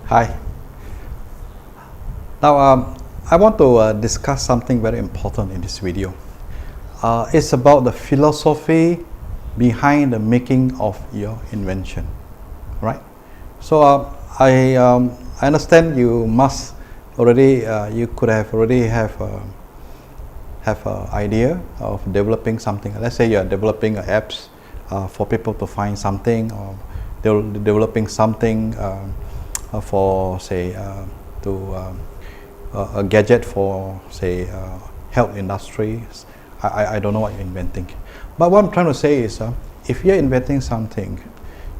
Hi. Now, I want to discuss something very important in this video. It's about the philosophy behind the making of your invention, right? So, I understand you must already, you could have already have an idea of developing something. Let's say you are developing apps for people to find something, or developing something for, say, a gadget for, say, health industries. I don't know what you're inventing, but what I'm trying to say is, if you're inventing something,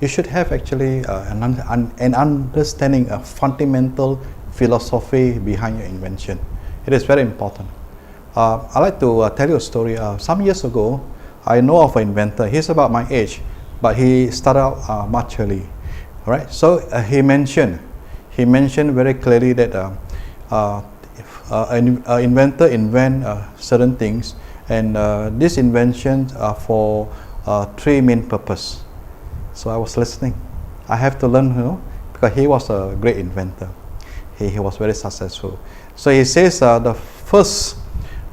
you should have actually an understanding, a fundamental philosophy behind your invention. It is very important. I'd like to tell you a story. Some years ago, I know of an inventor. He's about my age, but he started out much early. All right. So he mentioned very clearly that an inventor invent certain things, and these inventions are for three main purposes. So I was listening. I have to learn, because he was a great inventor. He was very successful. So he says the first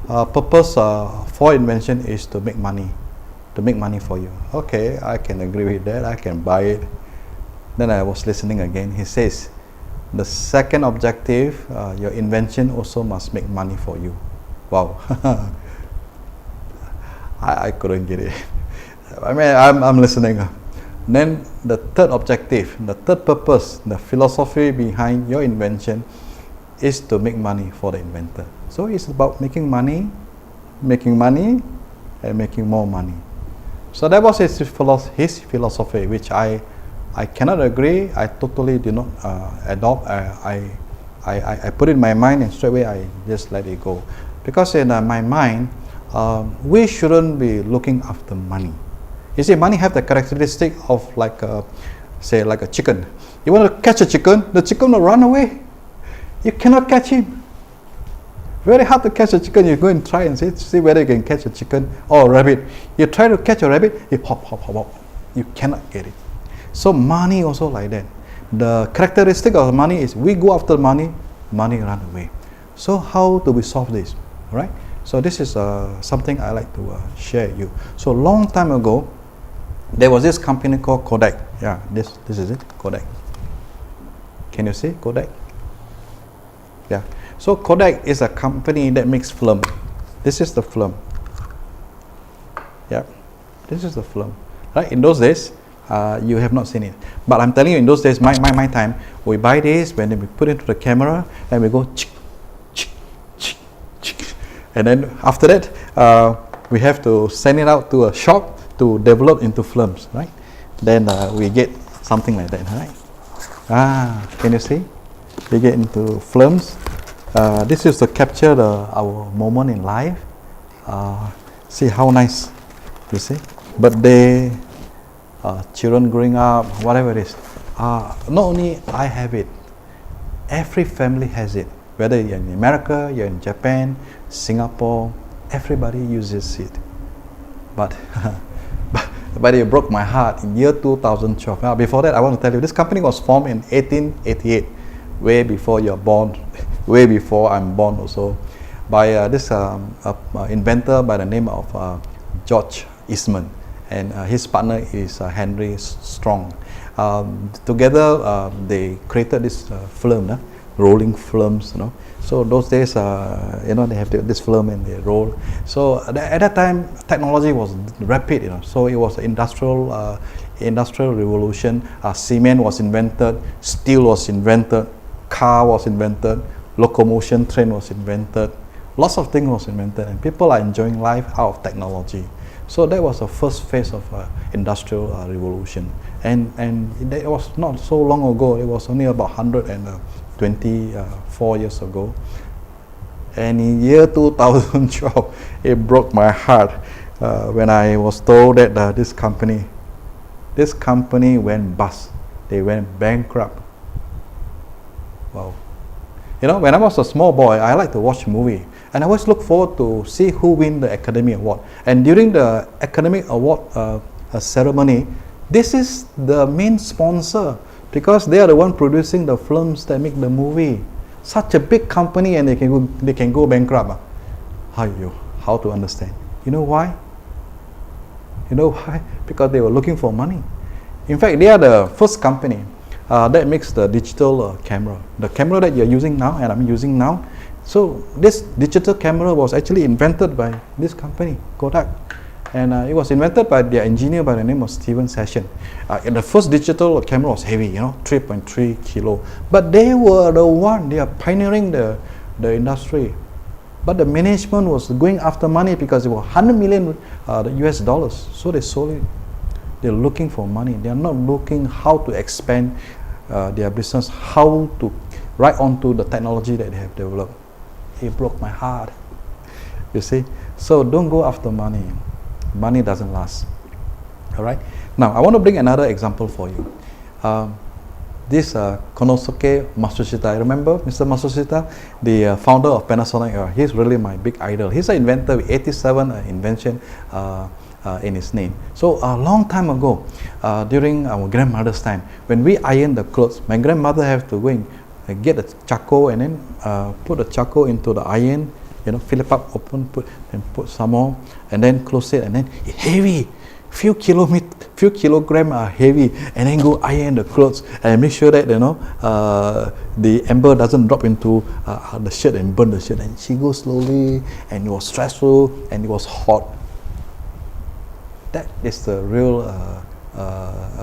purpose for invention is to make money for you. Okay, I can agree with that. I can buy it. Then I was listening again. He says the second objective, your invention also must make money for you. Wow. I couldn't get it. I mean, I'm listening. Then the third objective, the third purpose, the philosophy behind your invention is to make money for the inventor. So it's about making money, and making more money. So that was his philosophy, which I cannot agree. I totally did not adopt. I put it in my mind, and straight away I just let it go. Because in my mind, we shouldn't be looking after money. You see, money have the characteristic of like a chicken. You want to catch a chicken, the chicken will run away. You cannot catch him. Very hard to catch a chicken. You go and try and see whether you can catch a chicken or a rabbit. You try to catch a rabbit, you hop. You cannot get it. So money also like that. The characteristic of money is we go after money, money run away. So how do we solve this? Right? So this is something I like to share with you. So long time ago, there was this company called Kodak. Yeah, this is it, Kodak. Can you see Kodak? Yeah. So Kodak is a company that makes film. This is the film. Yeah, this is the film. Right? In those days, you have not seen it. But I'm telling you, in those days, my time, we buy this, when we put it into the camera, and we go chick, chick, chick, chick. And then after that, we have to send it out to a shop to develop into films, right? Then we get something like that, right? Can you see? We get into films. This is to capture our moment in life. See how nice, you see? Birthday, children growing up, whatever it is. Not only I have it, every family has it. Whether you're in America, you're in Japan, Singapore, everybody uses it. But it broke my heart in year 2012. Now, before that, I want to tell you, this company was formed in 1888, way before you're born, way before I'm born also, by this inventor by the name of George Eastman, and his partner is Henry Strong. Together, they created this film, rolling films, So those days, they have this film and they roll. So at that time, technology was rapid, So it was industrial revolution. Cement was invented, steel was invented, car was invented, locomotion train was invented. Lots of things was invented, and people are enjoying life out of technology. So that was the first phase of industrial revolution, and it was not so long ago. It was only about 124 years ago. And in year 2012, it broke my heart when I was told that this company went bust. They went bankrupt. Wow. When I was a small boy, I like to watch movie, and I always look forward to see who win the Academy Award. And during the Academy Award ceremony, this is the main sponsor because they are the one producing the films that make the movie. Such a big company, and they can go bankrupt. How to understand? You know why? You know why? Because they were looking for money. In fact, they are the first company that makes the digital camera. The camera that you're using now and I'm using now. So this digital camera was actually invented by this company, Kodak. And it was invented by their engineer by the name of Steven Session. And the first digital camera was heavy, 3.3 kilo. But they were the one, they are pioneering the industry. But the management was going after money because it was 100 million US dollars. So they sold it. They're looking for money. They are not looking how to expand their business, how to right onto the technology that they have developed. It broke my heart. You see? So don't go after money. Money doesn't last. All right. Now I want to bring another example for you. This Konosuke Matsushita. Remember Mr. Matsushita, the founder of Panasonic? He's really my big idol. He's an inventor with 87 invention in his name. So a long time ago, during our grandmother's time, when we iron the clothes, my grandmother have to go and get a charcoal and then put the charcoal into the iron, fill it up, open, put some more, and then close it, and then it's heavy. Few kilogram are heavy, and then go iron the clothes and make sure that the ember doesn't drop into the shirt and burn the shirt. And she goes slowly, and it was stressful and it was hot. That is the real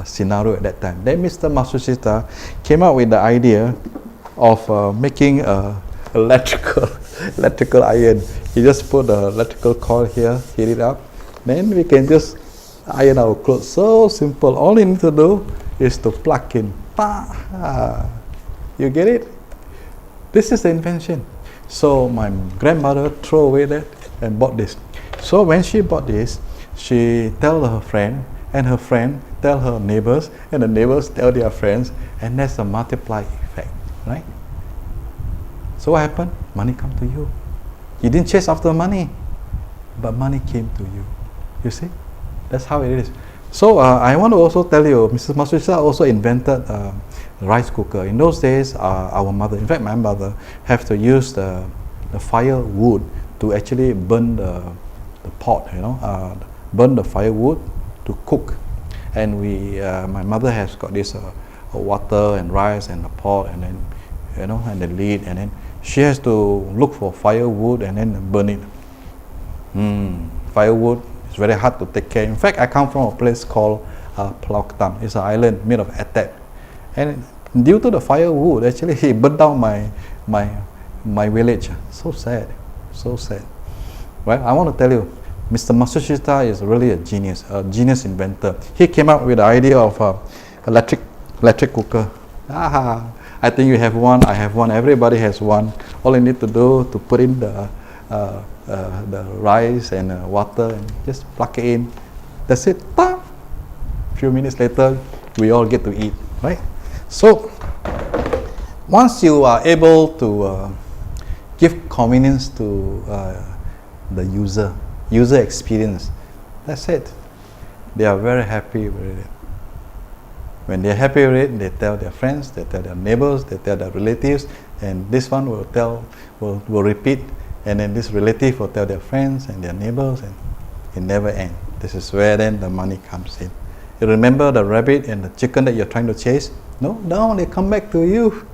scenario at that time. Then Mr. Matsushita came up with the idea of making electrical iron. He just put the electrical coil here, heat it up, then we can just iron our clothes. So simple. All you need to do is to plug in. You get it? This is the invention. So my grandmother threw away that and bought this. So when she bought this, she tell her friend, and her friend tell her neighbors, and the neighbors tell their friends, and that's a multiply effect, right? So what happened? Money come to you. You didn't chase after money, but money came to you. You see? That's how it is. So I want to also tell you, Mrs. Matsushita also invented rice cooker. In those days, our mother, in fact my mother, have to use the firewood to actually burn the pot, burn the firewood to cook. And my mother has got this water and rice and the pot, and then and the lid, and then she has to look for firewood and then burn it. Firewood is very hard to take care. In fact, I come from a place called Pulau It's an island made of Atap, and due to the firewood, actually he burned down my village. So sad, so sad. Well, I want to tell you, Mr. Matsushita is really a genius inventor. He came up with the idea of electric cooker. I think you have one, I have one, everybody has one. All you need to do to put in the rice and water and just plug it in. That's it. A few minutes later, we all get to eat, right? So once you are able to give convenience to the user experience, that's it. They are very happy with it. When they're happy with it, they tell their friends, they tell their neighbors, they tell their relatives, and this one will repeat, and then this relative will tell their friends and their neighbors, and it never ends. This is where then the money comes in. You remember the rabbit and the chicken that you're trying to chase? No, they come back to you.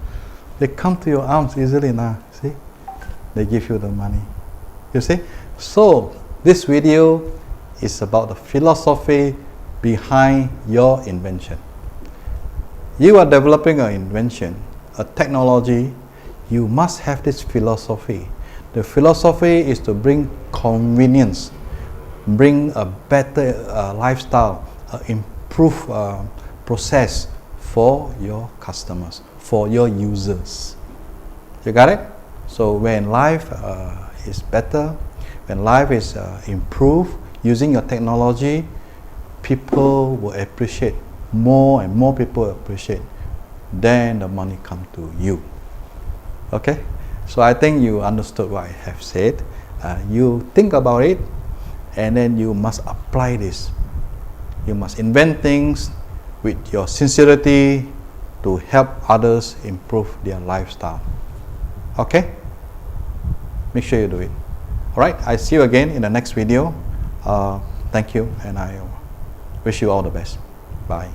They come to your arms easily now. See? They give you the money. You see? So this video is about the philosophy behind your invention. You are developing an invention, a technology. You must have this philosophy. The philosophy is to bring convenience, bring a better lifestyle, improve process for your customers, for your users. You got it? So when life is better, when life is improved using your technology, people will appreciate. More and more people appreciate. Then the money come to you. Okay? So I think you understood what I have said. You think about it, and then you must apply this. You must invent things with your sincerity, to help others improve their lifestyle. Okay? Make sure you do it. Alright, I see you again in the next video. Thank you, and I wish you all the best. Bye.